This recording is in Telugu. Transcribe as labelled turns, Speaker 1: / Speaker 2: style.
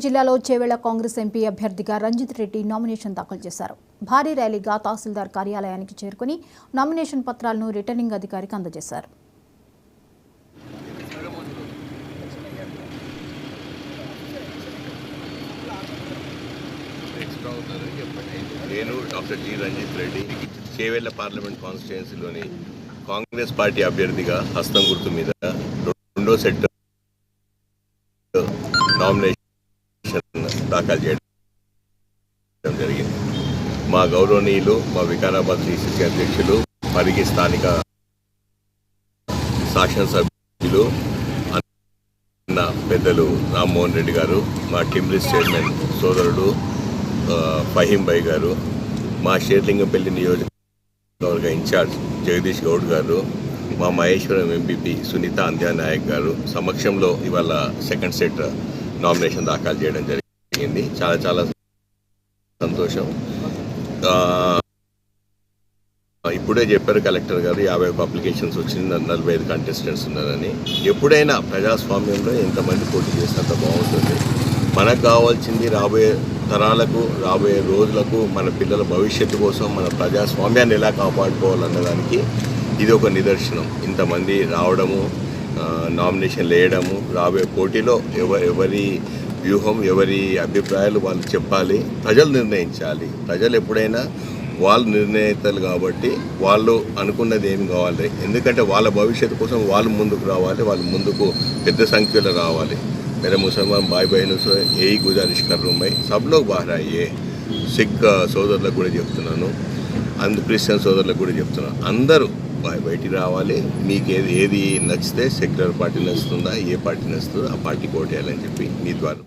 Speaker 1: జిల్లాలో చేవెళ్ల కాంగ్రెస్ ఎంపీ అభ్యర్థిగా రంజిత్ రెడ్డి నామినేషన్ దాఖలు చేశారు. భారీ ర్యాలీగా తహసీల్దార్ కార్యాలయానికి చేరుకుని నామినేషన్ పత్రాలను రిటర్నింగ్ అధికారికి అందజేశారు.
Speaker 2: నేను doctor G Ranjith Reddy Chevella parliament కాన్స్టిట్యుయెన్సీలోని కాంగ్రెస్ పార్టీ అభ్యర్థిగా హస్తం గుర్తు మీద రెండో సెట్ నామినేషన్ దాఖలు చేయడం జరిగింది. మా గౌరవనీయులు, మా వికారాబాద్ డిసిసి అధ్యక్షులు, పరిగి స్థానిక శాసనసభ్యులు అన్న పెద్దలు రామ్మోహన్ రెడ్డి గారు, మా టిమ్రిస్ చైర్మన్ సోదరుడు ఫహీం భాయ్ గారు, మా షేర్లింగంపల్లి నియోజకవర్గ ఇన్ఛార్జ్ జగదీష్ గౌడ్ గారు, మా మహేశ్వరం ఎంపీపీ సునీత అంధ్యానాయక్ గారు సమక్షంలో ఇవాళ సెకండ్ సెట్ నామినేషన్ దాఖలు చేయడం జరిగింది. చాలా చాలా సంతోషం. ఇప్పుడే చెప్పారు కలెక్టర్ గారు 51 అప్లికేషన్స్ వచ్చింది, 45 కంటెస్టెంట్స్ ఉన్నారని. ఎప్పుడైనా ప్రజాస్వామ్యంలో ఎంతమంది పోటీ చేసినంత బాగుంటుంది. మనకు కావాల్సింది రాబోయే తరాలకు, రాబోయే రోజులకు, మన పిల్లల భవిష్యత్తు కోసం మన ప్రజాస్వామ్యాన్ని ఎలా కాపాడుకోవాలన్నదానికి ఇది ఒక నిదర్శనం. ఇంతమంది రావడము, నామినేషన్ వేయడము, రాబోయే పోటీలో ఎవరి వ్యూహం, ఎవరి అభిప్రాయాలు వాళ్ళు చెప్పాలి, ప్రజలు నిర్ణయించాలి. ప్రజలు ఎప్పుడైనా వాళ్ళు నిర్ణయితలు కాబట్టి వాళ్ళు అనుకున్నది ఏమి కావాలి, ఎందుకంటే వాళ్ళ భవిష్యత్తు కోసం వాళ్ళు ముందుకు రావాలి, వాళ్ళు ముందుకు పెద్ద సంఖ్యలో రావాలి. मेरे मुसलमान भाई बहनों से यही गुजारिश कर रहा हूँ मैं, सब लोग बाहर आइए. సిక్ సోదరులకు కూడా చెప్తున్నాను, క్రిస్టియన్ సోదరులకు కూడా చెప్తున్నాను, అందరూ బయటికి రావాలి. మీకు ఏది నచ్చితే, సెక్యులర్ పార్టీ నచ్చుతుందా, ఏ పార్టీ నచ్చుతుందో ఆ పార్టీకి ఓటేయాలని చెప్పి మీ ద్వారా